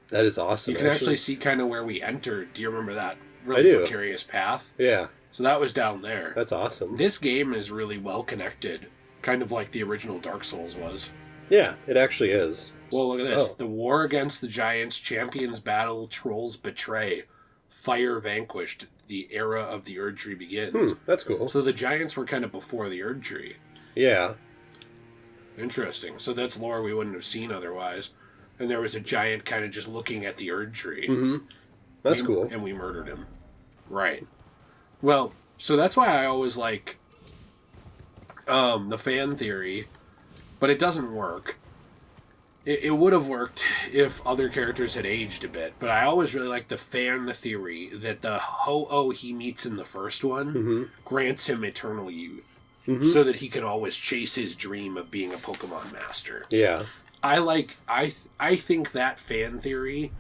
That is awesome. You can actually see kind of where we entered. Do you remember that really I do. precarious path? Yeah. So that was down there. That's awesome. This game is really well connected, kind of like the original Dark Souls was. Yeah, it actually is. Well, look at this. The war against the giants, champions battle, trolls betray, fire vanquished, the era of the Erd Tree begins. That's cool. So the giants were kind of before the Erd Tree. Yeah. Interesting. So that's lore we wouldn't have seen otherwise. And there was a giant kind of just looking at the Erd Tree. Mm-hmm. That's cool. And we murdered him. Right. Well, so that's why I always like the fan theory, but it doesn't work. It would have worked if other characters had aged a bit, but I always really like the fan theory that the Ho-Oh he meets in the first one grants him eternal youth, so that he can always chase his dream of being a Pokemon master. Yeah. I think that fan theory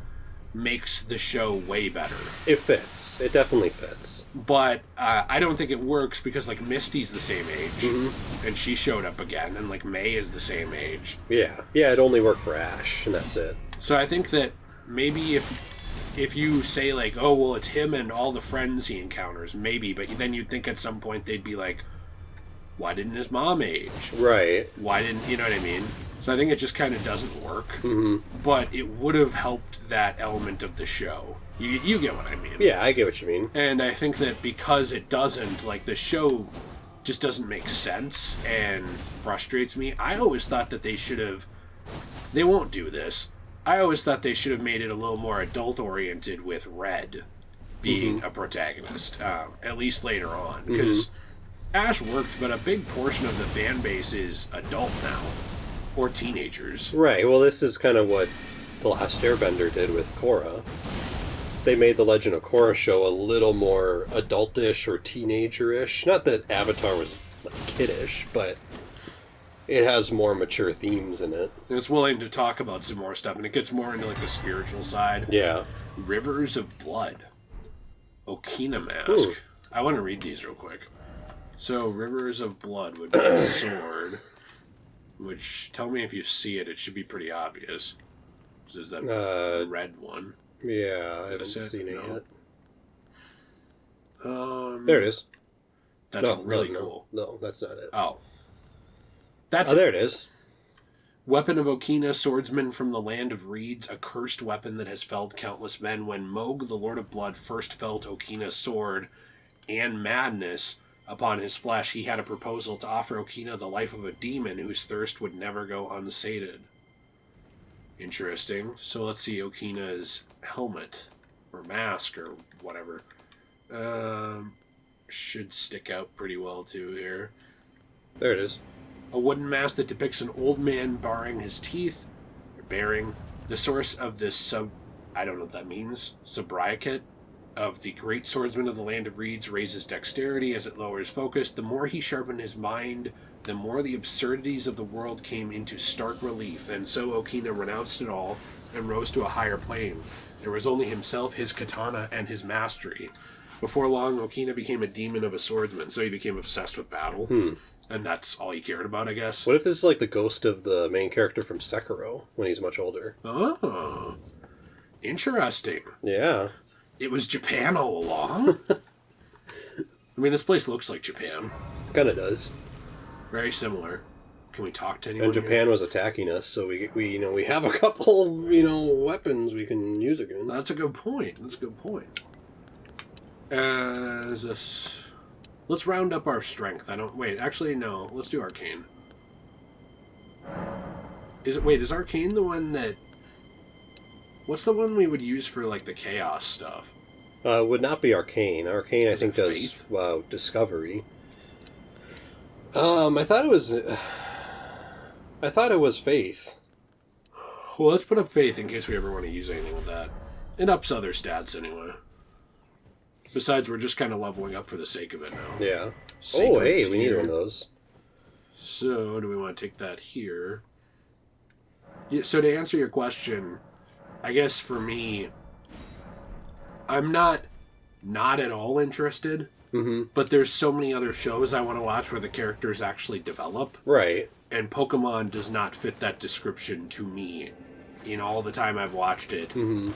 makes the show way better. It fits. It definitely fits. But I don't think it works because, like, Misty's the same age, and she showed up again, and, like, May is the same age. Yeah. Yeah, it only worked for Ash, and that's it. So I think that maybe if you say, like, oh, well, it's him and all the friends he encounters, maybe, but then you'd think at some point they'd be like, why didn't his mom age? Right. Why didn't, you know what I mean? So I think it just kind of doesn't work. But it would have helped that element of the show. You get what I mean. Yeah, I get what you mean. And I think that because it doesn't, like, the show just doesn't make sense and frustrates me. I always thought that they should have... They won't do this. I always thought they should have made it a little more adult-oriented with Red being a protagonist, at least later on. Because Ash worked, but a big portion of the fan base is adult now. Or teenagers. Right, well, this is kind of what The Last Airbender did with Korra. They made the Legend of Korra show a little more adultish or teenager-ish. Not that Avatar was, like, kiddish, but it has more mature themes in it. And it's willing to talk about some more stuff, and it gets more into, like, the spiritual side. Yeah. Rivers of Blood. Okina Mask. Ooh. I want to read these real quick. So, Rivers of Blood would be a sword. Which, tell me if you see it, it should be pretty obvious. This is that red one. Yeah, I haven't seen it yet. There it is. That's really cool. No, that's not it. Oh. There it is. Weapon of Okina, swordsman from the land of reeds, a cursed weapon that has felled countless men. When Moog, the Lord of Blood, first felt Okina's sword and madness upon his flesh, he had a proposal to offer Okina the life of a demon whose thirst would never go unsated. Interesting. So let's see Okina's helmet, or mask, or whatever. Should stick out pretty well, too, here. There it is. A wooden mask that depicts an old man baring his teeth, or bearing, the source of this I don't know what that means, sobriquet of the great swordsman of the land of reeds raises dexterity as it lowers focus. The more he sharpened his mind, the more the absurdities of the world came into stark relief, and so Okina renounced it all and rose to a higher plane. There was only himself, his katana, and his mastery. Before long, Okina became a demon of a swordsman, so he became obsessed with battle. And that's all he cared about, I guess. What if this is like the ghost of the main character from Sekiro when he's much older? Oh. Interesting. Yeah. It was Japan all along? I mean, this place looks like Japan. Kinda does. Very similar. Can we talk to anyone And Japan here? was attacking us, so we have a couple, weapons we can use again. That's a good point. Is this... Let's round up our strength. Actually, no. Let's do Arcane. Is Arcane the one that... What's the one we would use for, like, the chaos stuff? Would not be Arcane. Arcane, I think, does Faith? Discovery. I thought it was Faith. Well, let's put up Faith in case we ever want to use anything with that. It ups other stats anyway. Besides, we're just kind of leveling up for the sake of it now. Yeah. Sacred we need tier. one of those. So, do we want to take that here? Yeah, so to answer your question, I guess for me, I'm not at all interested, but there's so many other shows I want to watch where the characters actually develop. Right. And Pokemon does not fit that description to me in all the time I've watched it Mm-hmm.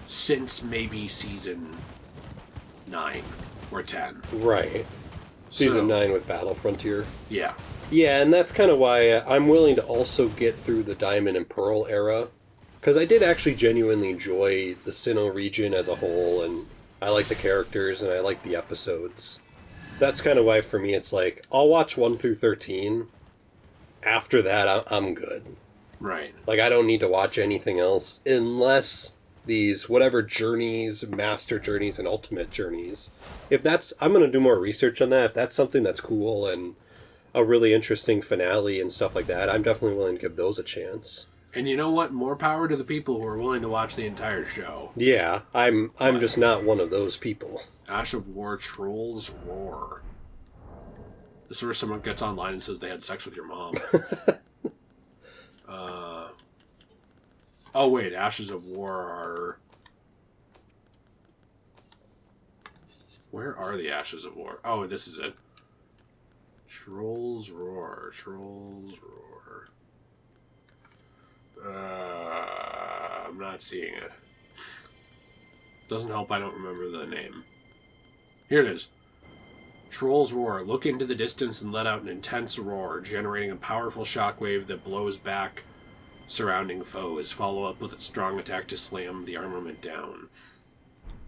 since maybe season 9 or 10. Right. Season So, 9 with Battle Frontier. Yeah. Yeah, and that's kind of why I'm willing to also get through the Diamond and Pearl era. Because I did actually genuinely enjoy the Sinnoh region as a whole, and I like the characters, and I like the episodes. That's kind of why, for me, it's like, I'll watch 1 through 13. After that, I'm good. Right. Like, I don't need to watch anything else, unless these, whatever journeys, master journeys, and ultimate journeys. If that's, I'm going to do more research on that. If that's something that's cool, and a really interesting finale and stuff like that, I'm definitely willing to give those a chance. And you know what? More power to the people who are willing to watch the entire show. Yeah, I'm just not one of those people. Ash of War Trolls Roar. This is where someone gets online and says they had sex with your mom. Oh wait, Ashes of War are... Where are the Ashes of War? Oh, this is it. Trolls Roar. Trolls Roar. I'm not seeing it. Doesn't help I don't remember the name. Here it is. Trolls Roar. Look into the distance and let out an intense roar, generating a powerful shockwave that blows back surrounding foes. Follow up with a strong attack to slam the armament down.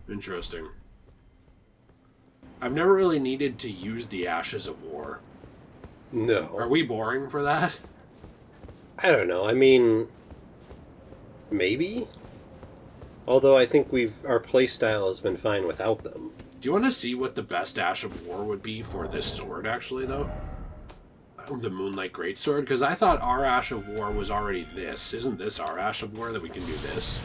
Interesting. I've never really needed to use the Ashes of War. No. Are we boring for that? I don't know. I mean, maybe? Although I think our playstyle has been fine without them. Do you want to see what the best Ash of War would be for this sword, actually, though? The Moonlight Greatsword? Because I thought our Ash of War was already this. Isn't this our Ash of War that we can do this?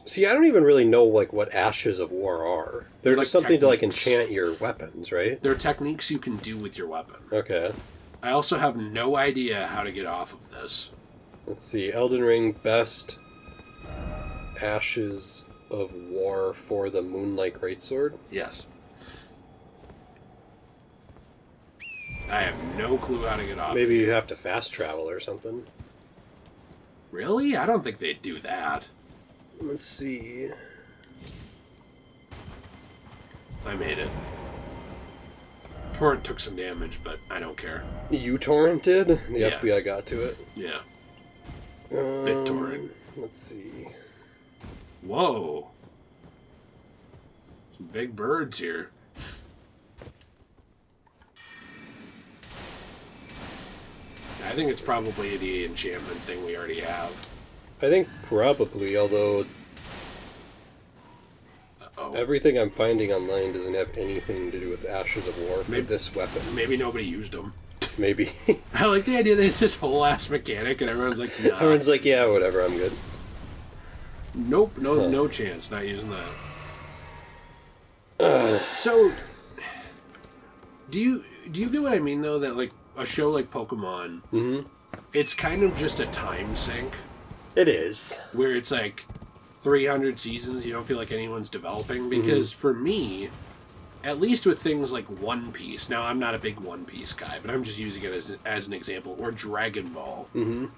See, I don't even really know, like, what Ashes of War are. They're Like just something to, like, techniques. enchant your weapons, right? There are techniques you can do with your weapon. Okay. I also have no idea how to get off of this. Let's see. Elden Ring best Ashes of War for the Moonlight Greatsword. Yes. I have no clue how to get off. Maybe you have to fast travel or something. Really? I don't think they'd do that. Let's see. I made it. Torrent took some damage, but I don't care. You torrented? The Yeah. FBI got to it. Yeah. Um, BitTorrent. Let's see. Whoa. Some big birds here. I think it's probably the enchantment thing we already have. I think probably, although Uh-oh. everything I'm finding online doesn't have anything to do with Ashes of War for Maybe- this weapon. Maybe nobody used them. Maybe. I like the idea that it's this whole ass mechanic and everyone's like, nah. Everyone's like, yeah, whatever, I'm good. Nope, no chance, not using that. So, do you get what I mean though? That like a show like Pokemon, it's kind of just a time sink It is. where it's like 300 seasons. You don't feel like anyone's developing because for me, at least with things like One Piece. Now I'm not a big One Piece guy, but I'm just using it as an example. Or Dragon Ball,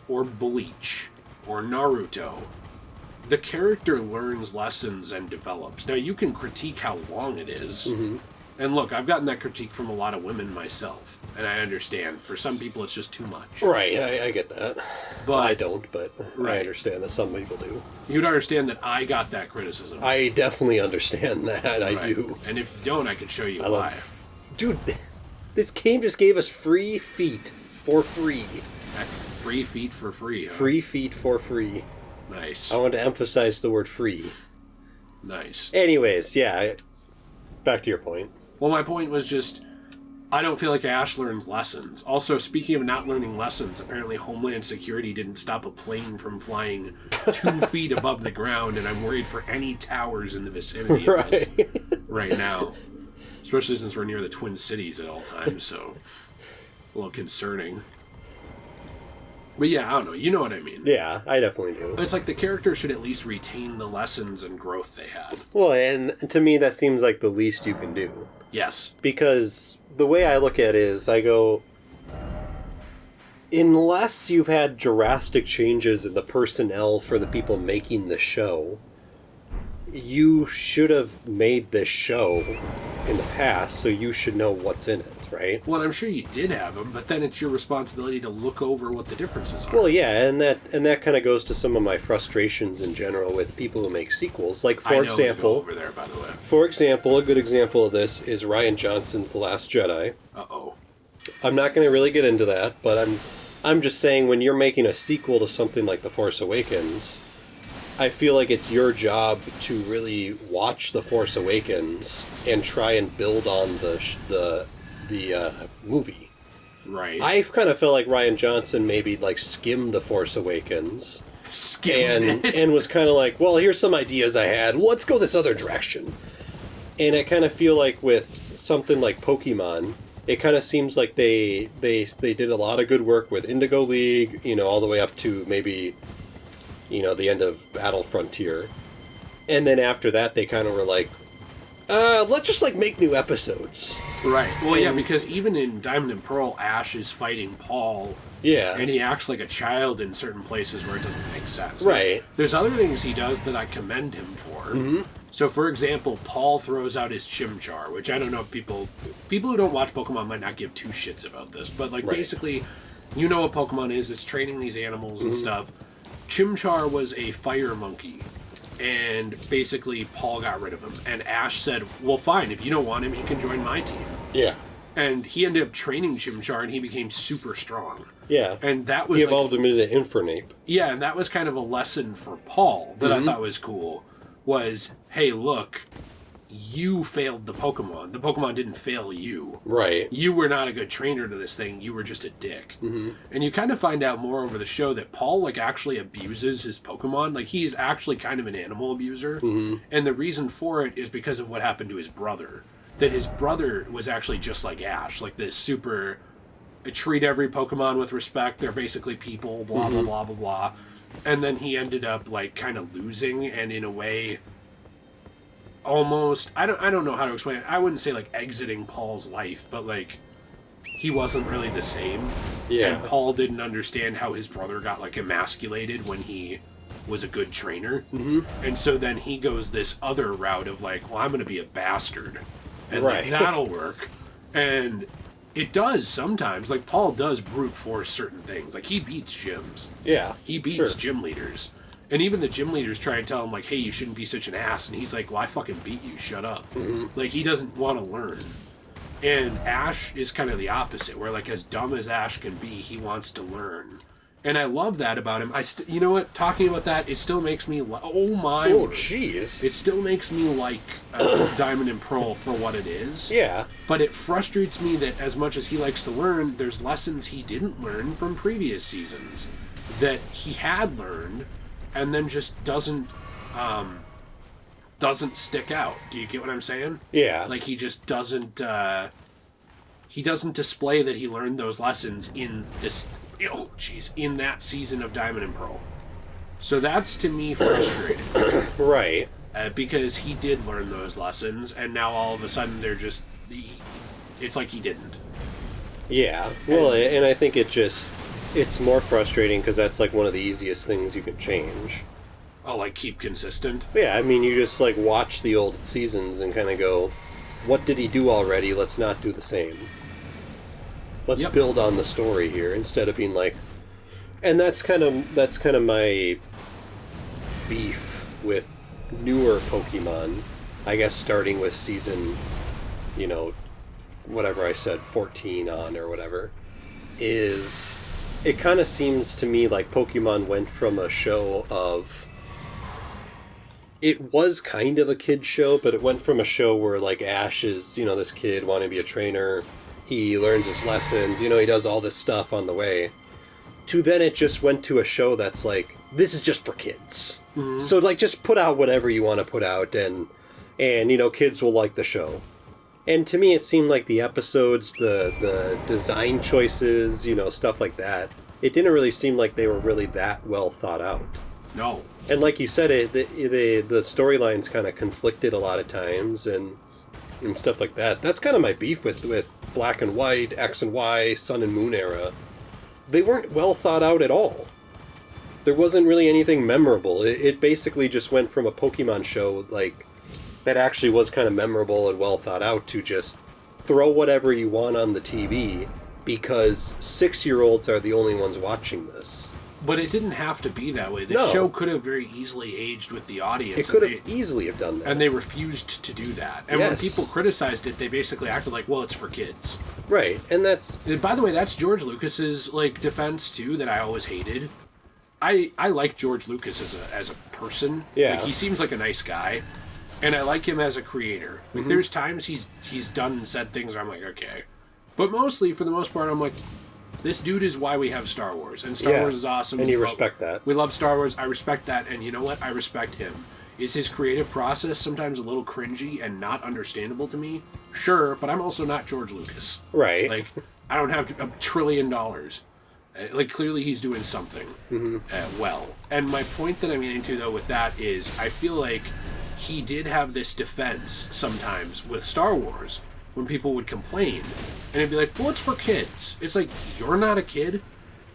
or Bleach, or Naruto. The character learns lessons and develops. Now, you can critique how long it is. And look, I've gotten that critique from a lot of women myself. And I understand. For some people, it's just too much. Right, I get that. But I don't, but I Right. understand that some people do. you'd understand that I got that criticism. I definitely understand that, I Right. do. And if you don't, I could show you I why. love... Dude, this game just gave us free feet for free. Free feet for free, huh? Free feet for free. Nice. I want to emphasize the word free. Nice. Anyways, yeah, back to your point. Well, my point was just, I don't feel like Ash learns lessons. Also, speaking of not learning lessons, apparently Homeland Security didn't stop a plane from flying 2 feet above the ground, and I'm worried for any towers in the vicinity of us right now. Especially since we're near the Twin Cities at all times, so a little concerning. But yeah, I don't know. You know what I mean. Yeah, I definitely do. It's like the character should at least retain the lessons and growth they had. Well, and to me, that seems like the least you can do. Yes. Because the way I look at it is, I go, unless you've had drastic changes in the personnel for the people making the show, you should have made this show in the past, so you should know what's in it, right? Well, I'm sure you did have them, but then it's your responsibility to look over what the differences are. Well, yeah, and that kind of goes to some of my frustrations in general with people who make sequels. Like, for example, over there, by the way. For example, a good example of this is Rian Johnson's The Last Jedi. Uh-oh. I'm not going to really get into that, but I'm just saying when you're making a sequel to something like The Force Awakens, I feel like it's your job to really watch The Force Awakens and try and build on the movie. Right. I kind of felt like Rian Johnson maybe like skimmed The Force Awakens. And was kind of like, well, here's some ideas I had. Let's go this other direction. And I kind of feel like with something like Pokemon, it kind of seems like they did a lot of good work with Indigo League, all the way up to maybe, the end of Battle Frontier. And then after that, they kind of were like, let's just, make new episodes. Right. Well, yeah, because even in Diamond and Pearl, Ash is fighting Paul. Yeah. And he acts like a child in certain places where it doesn't make sense. Right. There's other things he does that I commend him for. Mm-hmm. So, for example, Paul throws out his Chimchar, which I don't know if people who don't watch Pokemon might not give two shits about this, but, basically, you know what Pokemon is. It's training these animals and stuff. Chimchar was a fire monkey, and basically Paul got rid of him. And Ash said, well, fine, if you don't want him, he can join my team. Yeah. And he ended up training Chimchar, and he became super strong. Yeah. And that was he evolved him into Infernape. Yeah, and that was kind of a lesson for Paul that I thought was cool, was, hey, look, you failed the Pokemon. The Pokemon didn't fail you. Right. You were not a good trainer to this thing. You were just a dick. Mm-hmm. And you kind of find out more over the show that Paul, actually abuses his Pokemon. He's actually kind of an animal abuser. Mm-hmm. And the reason for it is because of what happened to his brother. That his brother was actually just like Ash. This super... treat every Pokemon with respect. They're basically people, blah, blah, blah, blah, blah. And then he ended up, kind of losing, and in a way... almost, I don't know how to explain it. I wouldn't say exiting Paul's life, but he wasn't really the same. Yeah. And Paul didn't understand how his brother got emasculated when he was a good trainer. Mm-hmm. And so then he goes this other route of well, I'm going to be a bastard. And that'll work. And it does sometimes. Paul does brute force certain things. He beats gyms. Yeah. He beats gym leaders. And even the gym leaders try and tell him, hey, you shouldn't be such an ass. And he's like, well, I fucking beat you. Shut up. Mm-hmm. He doesn't want to learn. And Ash is kind of the opposite, where, as dumb as Ash can be, he wants to learn. And I love that about him. You know what? Talking about that, it still makes me... oh, my word. Jeez. It still makes me like Diamond and Pearl for what it is. Yeah. But it frustrates me that as much as he likes to learn, there's lessons he didn't learn from previous seasons that he had learned... and then just doesn't stick out. Do you get what I'm saying? Yeah. He just doesn't he doesn't display that he learned those lessons in in that season of Diamond and Pearl. So that's, to me, frustrating. Right. Because he did learn those lessons, and now all of a sudden they're just... it's like he didn't. Yeah. Well, and I think it's more frustrating because that's one of the easiest things you can change. Oh, keep consistent? Yeah, I mean, you just watch the old seasons and kind of go, what did he do already? Let's not do the same. Let's build on the story here instead of being and that's kind of my beef with newer Pokemon. I guess starting with season, whatever I said, 14 on or whatever, is it kind of seems to me like Pokemon went from a show of... It was kind of a kid show, but it went from a show where Ash is, this kid wanting to be a trainer. He learns his lessons, he does all this stuff on the way. To then it just went to a show that's this is just for kids. Mm-hmm. So just put out whatever you want to put out and kids will like the show. And to me it seemed like the episodes, the design choices, stuff like that, it didn't really seem like they were really that well thought out. No. And like you said, the storylines kind of conflicted a lot of times and stuff like that. That's kind of my beef with Black and White, X and Y, Sun and Moon era. they weren't well thought out at all. There wasn't really anything memorable. It basically just went from a Pokemon show, like, that actually was kind of memorable and well thought out to just throw whatever you want on the TV because 6-year-olds are the only ones watching this. But it didn't have to be that way. The show could have very easily aged with the audience. It could have easily have done that. And they refused to do that. And when people criticized it, they basically acted like, well, it's for kids. Right, and that's... And by the way, that's George Lucas's, like, defense, too, that I always hated. I like George Lucas as a person. Yeah. Like, he seems like a nice guy. And I like him as a creator. Like, there's times he's done and said things where I'm like, okay. But mostly, for the most part, I'm like... This dude is why we have Star Wars, and Star Wars is awesome. And you respect that. We love Star Wars. I respect that, and you know what? I respect him. Is his creative process sometimes a little cringy and not understandable to me? Sure, but I'm also not George Lucas. Right. Like, I don't have $1 trillion. Like, clearly he's doing something well. And my point that I'm getting to, though, with that is I feel like he did have this defense sometimes with Star Wars when people would complain. And it'd be like, well, it's for kids. It's like, you're not a kid.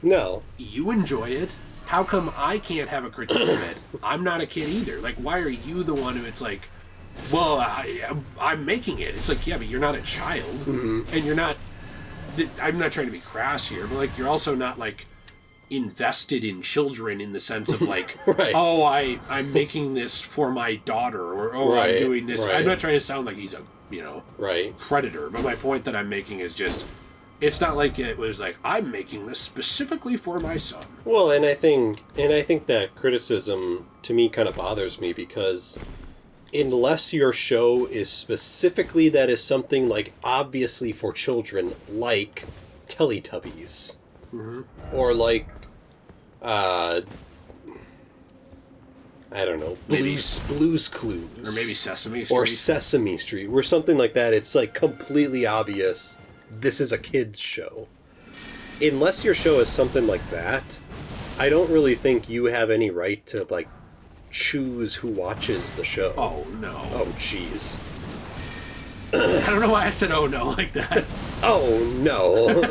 No. You enjoy it. How come I can't have a critique of it? I'm not a kid either. Like, why are you the one who it's like, well, I'm making it. It's like, yeah, but you're not a child. And you're not... I'm not trying to be crass here, but, like, you're also not, like, invested in children in the sense of, like, oh, I'm making this for my daughter, or I'm doing this. I'm not trying to sound like he's a predator, but my point that I'm making is just, it's not like it was like, I'm making this specifically for my son. Well, and I think that criticism to me kind of bothers me because unless your show is specifically that is something like obviously for children, like Teletubbies, or like I don't know, Blue's Clues. Or maybe Sesame Street. Or Sesame Street, where something like that, it's like completely obvious this is a kid's show. Unless your show is something like that, I don't really think you have any right to, like, choose who watches the show. Oh, no. Oh, jeez. I don't know why I said oh, no like that. Oh, no.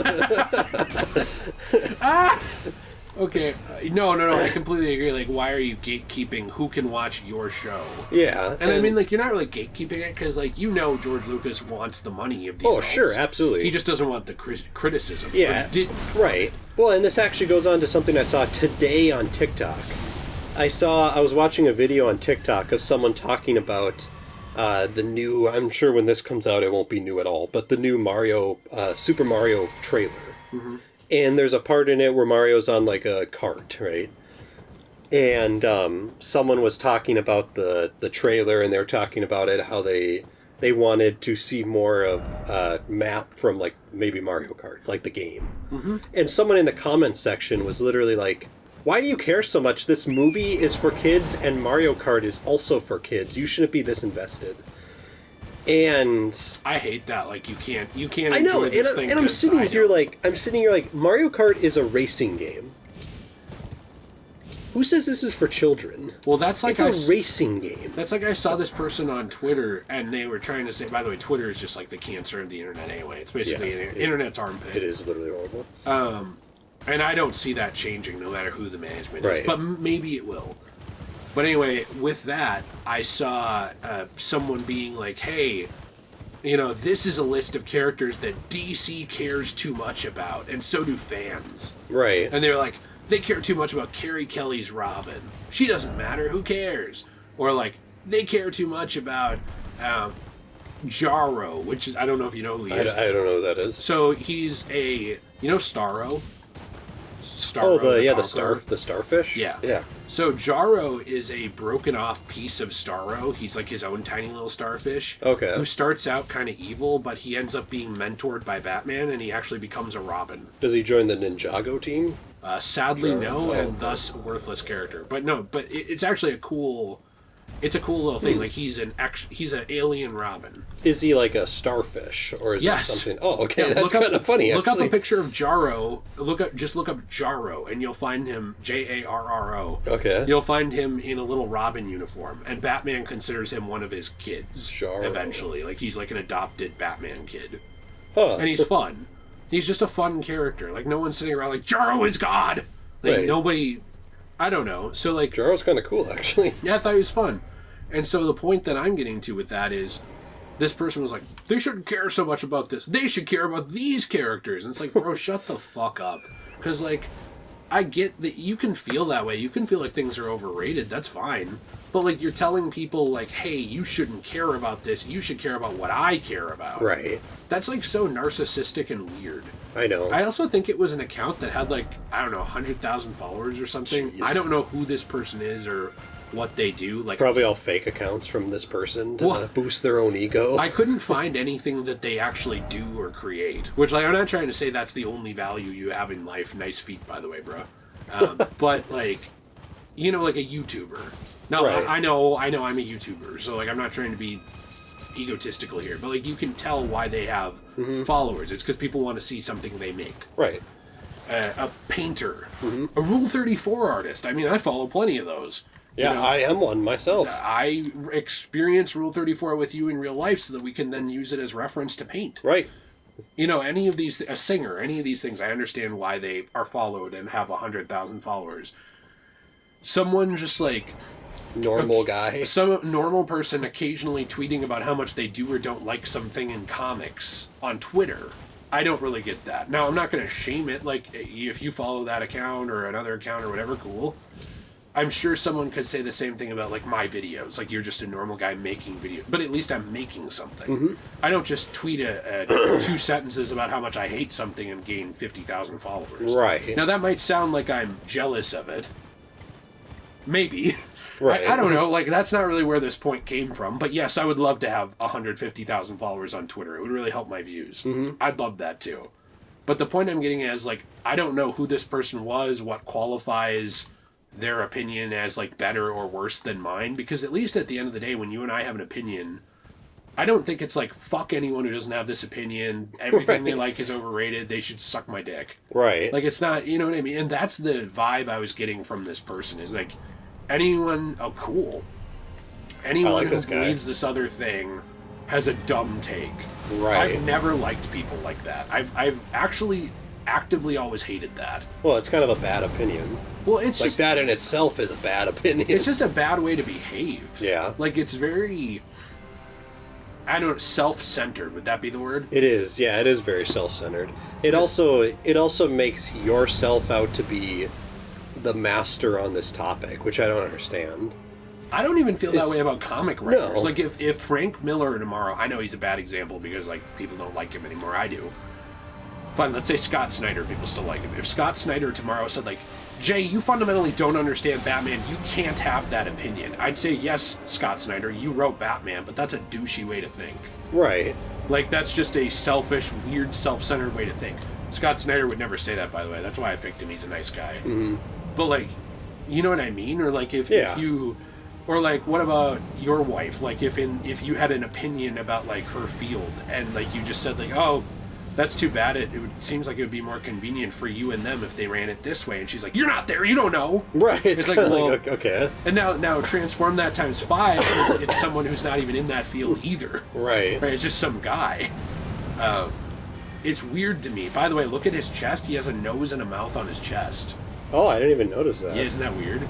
Okay, no, I completely agree. Like, why are you gatekeeping who can watch your show? Yeah. And I mean, like, you're not really gatekeeping it because, like, you know George Lucas wants the money of the adults. Sure, absolutely. He just doesn't want the criticism. Yeah, right. Well, and this actually goes on to something I saw today on TikTok. I was watching a video on TikTok of someone talking about the new, I'm sure when this comes out it won't be new at all, but the new Super Mario trailer. And there's a part in it where Mario's on, like, a cart, right? And someone was talking about the trailer, and they were talking about it, how they wanted to see more of map from, like, maybe Mario Kart, like the game. And someone in the comments section was literally like, why do you care so much? This movie is for kids, and Mario Kart is also for kids. You shouldn't be this invested. And I hate that. Like, you can't. I know, and I'm sitting here like, Mario Kart is a racing game. Who says this is for children? Well, that's like it's a racing game. That's like I saw this person on Twitter, and they were trying to say. By the way, Twitter is just like the cancer of the internet. Anyway, it's basically internet's armpit. It is literally horrible. And I don't see that changing, no matter who the management is. But maybe it will. But anyway, with that, I saw someone being like, hey, you know, this is a list of characters that DC cares too much about, and so do fans. Right. And they were like, they care too much about Carrie Kelly's Robin. She doesn't matter, who cares? Or like, they care too much about Jarro, which is, I don't know if you know who he is. I don't know who that is. So he's you know Starro? The starfish? Yeah. So Jarro is a broken off piece of Starro. He's like his own tiny little starfish. Okay. Who starts out kind of evil, but he ends up being mentored by Batman, and he actually becomes a Robin. Does he join the Ninjago team? Sadly, no, and thus worthless character. But no, it's actually a cool little thing. Like he's an alien Robin. Is he like a starfish, or is it something? Oh, okay, yeah, that's kind of funny. Look up a picture of Jarro. Look up Jarro, and you'll find him Jarro. Okay. You'll find him in a little Robin uniform, and Batman considers him one of his kids. Jarro. Eventually, like he's like an adopted Batman kid, huh? And he's fun. He's just a fun character. Like, no one's sitting around like, Jaro is God! Like, Right. nobody... I don't know. So, like... Jaro's kind of cool, actually. Yeah, I thought he was fun. And so the point that I'm getting to with that is, this person was like, they shouldn't care so much about this. They should care about these characters. And it's like, bro, shut the fuck up. Because, like, I get that you can feel that way. You can feel like things are overrated. That's fine. But, like, you're telling people, like, hey, you shouldn't care about this. You should care about what I care about. Right. That's, like, so narcissistic and weird. I know. I also think it was an account that had, like, I don't know, 100,000 followers or something. Jeez. I don't know who this person is or what they do. Like, Probably all fake accounts from this person to boost their own ego. I couldn't find anything that they actually do or create. Which, like, I'm not trying to say that's the only value you have in life. Nice feet, by the way, bro. But, like, you know, like a YouTuber. Now, Right. I know I'm a YouTuber, so, like, I'm not trying to be egotistical here. But, like, you can tell why they have followers. It's because people want to see something they make. Right. A painter. A Rule 34 artist. I mean, I follow plenty of those. Yeah, You know, I am one myself. I experience Rule 34 with you in real life so that we can then use it as reference to paint. Right. You know, any of these, a singer, any of these things, I understand why they are followed and have 100,000 followers. Someone just like... Normal guy. Some normal person occasionally tweeting about how much they do or don't like something in comics on Twitter. I don't really get that. Now, I'm not going to shame it. Like, if you follow that account or another account or whatever, cool. I'm sure someone could say the same thing about, like, my videos. Like, you're just a normal guy making videos. But at least I'm making something. I don't just tweet two sentences about how much I hate something and gain 50,000 followers. Right. Now, that might sound like I'm jealous of it. Maybe. Right. I don't know. Like, that's not really where this point came from. But yes, I would love to have 150,000 followers on Twitter. It would really help my views. I'd love that, too. But the point I'm getting at is, like, I don't know who this person was, what qualifies their opinion as, like, better or worse than mine, because at least at the end of the day, when you and I have an opinion, I don't think it's like, fuck anyone who doesn't have this opinion, everything they like is overrated, they should suck my dick. Right. Like, it's not, you know what I mean? And that's the vibe I was getting from this person, is like, anyone, oh, cool. Anyone like who this guy. believes this other thing has a dumb take. Right. I've never liked people like that. I've actually actively always hated that. Well, it's kind of a bad opinion. Well, it's Like, just... that in itself is a bad opinion. It's just a bad way to behave. Yeah. Like, it's very... I don't know, self-centered. Would that be the word? It is, yeah, it is very self-centered. It also makes yourself out to be the master on this topic, which I don't understand. I don't even feel that way about comic writers. No. Like, if Frank Miller tomorrow... I know he's a bad example because, like, people don't like him anymore. I do. But let's say Scott Snyder, people still like him. If Scott Snyder tomorrow said, like, Jay, you fundamentally don't understand Batman, you can't have that opinion. I'd say, yes, Scott Snyder, you wrote Batman, but that's a douchey way to think. Right. Like, that's just a selfish, weird, self-centered way to think. Scott Snyder would never say that, by the way. That's why I picked him. He's a nice guy. Mm-hmm. But, like, you know what I mean? Or, like, if you... Or, like, what about your wife? Like, if you had an opinion about, like, her field, and, like, you just said, like, oh... That's too bad. It seems like it would be more convenient for you and them if they ran it this way. And she's like, "You're not there. You don't know." Right. It's like, kinda well, like, okay. And now transform that times 5. It's someone who's not even in that field either. Right. Right. It's just some guy. It's weird to me. By the way, look at his chest. He has a nose and a mouth on his chest. Oh, I didn't even notice that. Yeah, isn't that weird?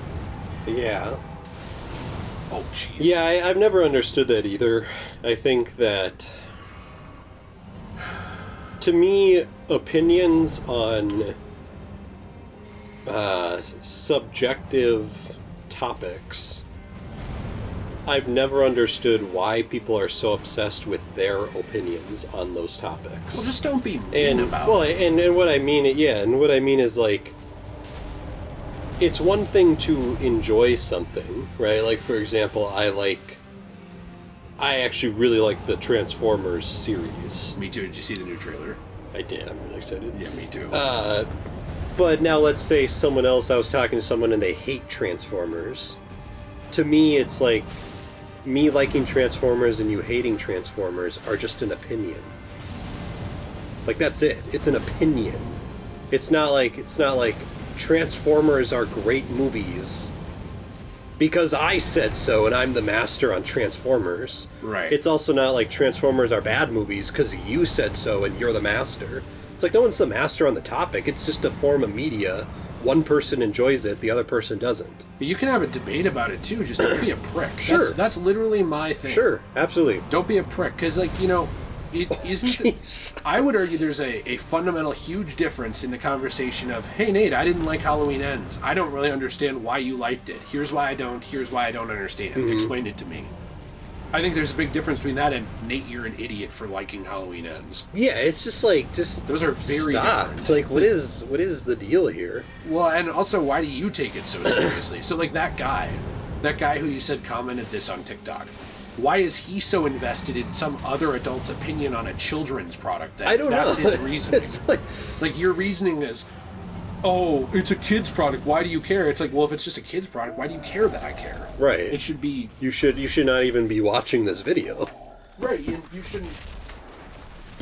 Yeah. Oh, jeez. Yeah, I've never understood that either. I think that... To me, opinions on subjective topics, I've never understood why people are so obsessed with their opinions on those topics. Well, just don't be mean about it. And what I mean, is, like, it's one thing to enjoy something, right? Like, for example, I actually really like the Transformers series. Me too. Did you see the new trailer? I did. I'm really excited. Yeah, me too. But now let's say I was talking to someone and they hate Transformers. To me, it's like me liking Transformers and you hating Transformers are just an opinion. Like, that's it. It's an opinion. It's not like Transformers are great movies because I said so and I'm the master on Transformers. Right. It's also not like Transformers are bad movies because you said so and you're the master. It's like no one's the master on the topic. It's just a form of media. One person enjoys it, the other person doesn't. But you can have a debate about it too. Just don't be a prick. Sure. That's literally my thing. Sure, absolutely. Don't be a prick, because like it isn't. I would argue there's a fundamental, huge difference in the conversation of, hey Nate, I didn't like Halloween Ends. I don't really understand why you liked it. Here's why I don't. Here's why I don't understand. Mm-hmm. Explain it to me. I think there's a big difference between that and Nate, you're an idiot for liking Halloween Ends. Yeah, it's just like those are very different. Like, what is the deal here? Well, and also, why do you take it so seriously? So, like that guy who you said commented this on TikTok. Why is he so invested in some other adult's opinion on a children's product? I don't know. That's his reasoning. It's like your reasoning is, oh, it's a kid's product. Why do you care? It's like, well, if it's just a kid's product, why do you care that I care? Right. It should be. You should not even be watching this video. Right. You shouldn't.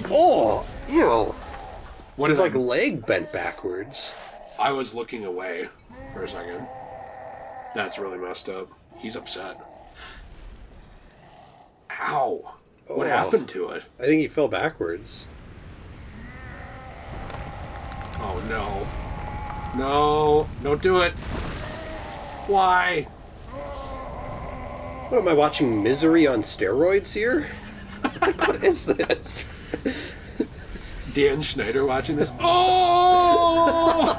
Oh, ew. What His is like leg bent backwards. I was looking away for a second. That's really messed up. He's upset. Ow. What happened to it? I think he fell backwards. Oh, no. No. Don't do it. Why? What am I watching? Misery on steroids here? What is this? Dan Schneider watching this? Oh!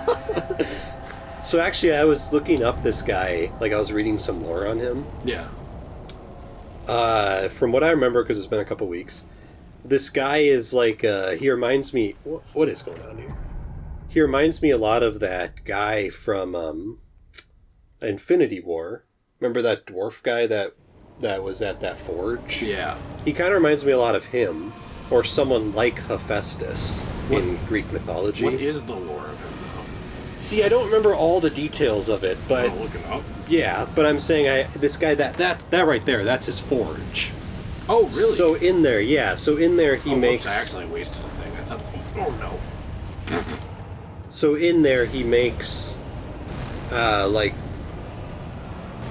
So actually, I was looking up this guy. Like, I was reading some lore on him. Yeah. From what I remember, because it's been a couple weeks, this guy is like, he reminds me... What is going on here? He reminds me a lot of that guy from Infinity War. Remember that dwarf guy that was at that forge? Yeah. He kind of reminds me a lot of him, or someone like Hephaestus in Greek mythology. What is the lore of him, though? See, I don't remember all the details of it, but... I'll look it up. Yeah, but I'm saying this guy, that right there, that's his forge. Oh, really? So in there, he makes... I accidentally wasted a thing. I thought, oh no. So in there he makes, like,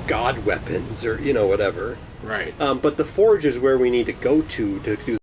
god weapons or, whatever. Right. But the forge is where we need to go to do